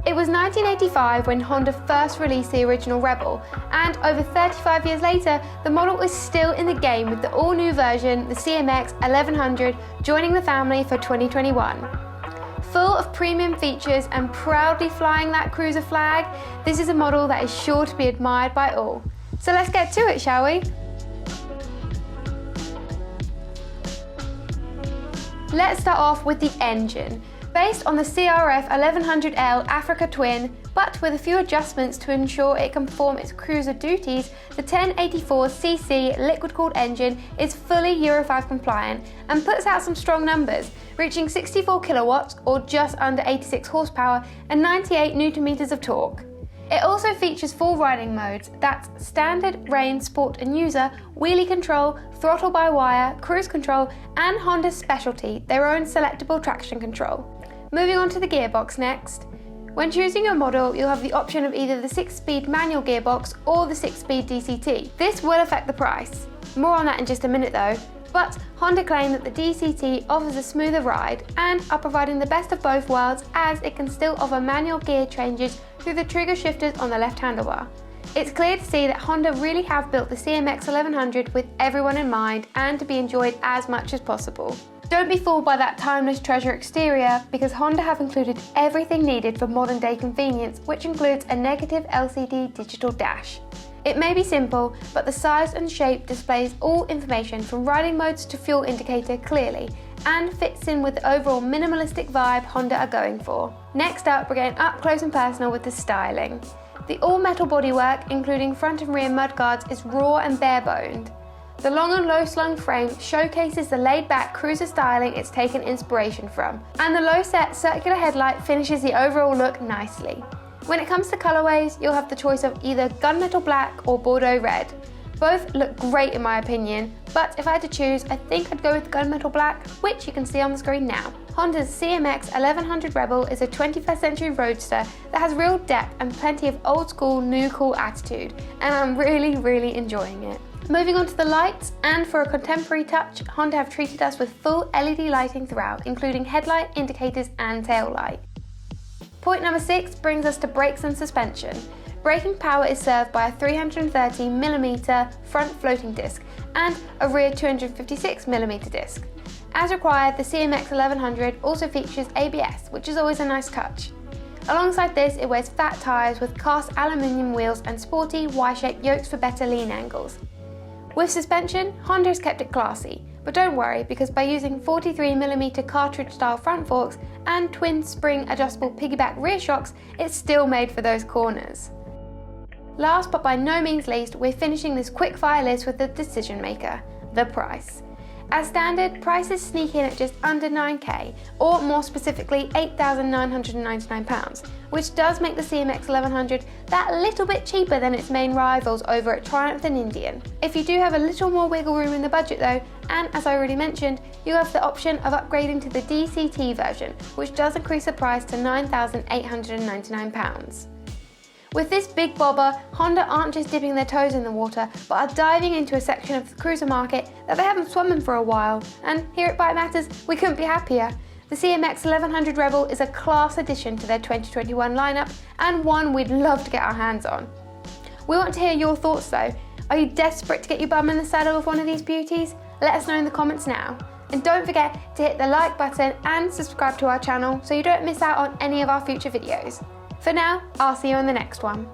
It was 1985 when Honda first released the original Rebel, and over 35 years later, the model is still in the game with the all-new version, the CMX1100, joining the family for 2021. Full of premium features and proudly flying that cruiser flag, this is a model that is sure to be admired by all. So let's get to it, shall we? Let's start off with the engine. Based on the CRF 1100L Africa Twin, but with a few adjustments to ensure it can perform its cruiser duties, the 1084cc liquid-cooled engine is fully Euro 5 compliant and puts out some strong numbers, reaching 64 kilowatts or just under 86 horsepower and 98 newton-meters of torque. It also features 4 riding modes, that's Standard, Rain, Sport and User, Wheelie Control, Throttle by Wire, Cruise Control and Honda's specialty, their own selectable traction control. Moving on to the gearbox next. When choosing your model, you'll have the option of either the 6-speed manual gearbox or the 6-speed DCT. This will affect the price. More on that in just a minute though. But Honda claim that the DCT offers a smoother ride and are providing the best of both worlds, as it can still offer manual gear changes through the trigger shifters on the left handlebar. It's clear to see that Honda really have built the CMX1100 with everyone in mind and to be enjoyed as much as possible. Don't be fooled by that timeless treasure exterior, because Honda have included everything needed for modern day convenience, which includes a negative LCD digital dash. It may be simple, but the size and shape displays all information from riding modes to fuel indicator clearly and fits in with the overall minimalistic vibe Honda are going for. Next up, we're getting up close and personal with the styling. The all-metal bodywork, including front and rear mudguards, is raw and bare-boned. The long and low-slung frame showcases the laid-back cruiser styling it's taken inspiration from, and the low-set circular headlight finishes the overall look nicely. When it comes to colourways, you'll have the choice of either gunmetal black or Bordeaux red. Both look great in my opinion, but if I had to choose, I think I'd go with gunmetal black, which you can see on the screen now. Honda's CMX1100 Rebel is a 21st century roadster that has real depth and plenty of old school, new cool attitude, and I'm really enjoying it. Moving on to the lights, and for a contemporary touch, Honda have treated us with full LED lighting throughout, including headlight, indicators and tail light. Point number 6 brings us to brakes and suspension. Braking power is served by a 330mm front floating disc and a rear 256mm disc. As required, the CMX1100 also features ABS, which is always a nice touch. Alongside this, it wears fat tyres with cast aluminium wheels and sporty Y-shaped yokes for better lean angles. With suspension, Honda has kept it classy, but don't worry, because by using 43mm cartridge-style front forks and twin spring adjustable piggyback rear shocks, it's still made for those corners. Last but by no means least, we're finishing this quick-fire list with the decision maker, the price. As standard, prices sneak in at just under 9k, or more specifically £8,999, which does make the CMX1100 that little bit cheaper than its main rivals over at Triumph and Indian. If you do have a little more wiggle room in the budget though, and as I already mentioned, you have the option of upgrading to the DCT version, which does increase the price to £9,899. With this big bobber, Honda aren't just dipping their toes in the water, but are diving into a section of the cruiser market that they haven't swum in for a while. And here at BikeMatters, we couldn't be happier. The CMX1100 Rebel is a class addition to their 2021 lineup, and one we'd love to get our hands on. We want to hear your thoughts though. Are you desperate to get your bum in the saddle with one of these beauties? Let us know in the comments now. And don't forget to hit the like button and subscribe to our channel so you don't miss out on any of our future videos. For now, I'll see you on the next one.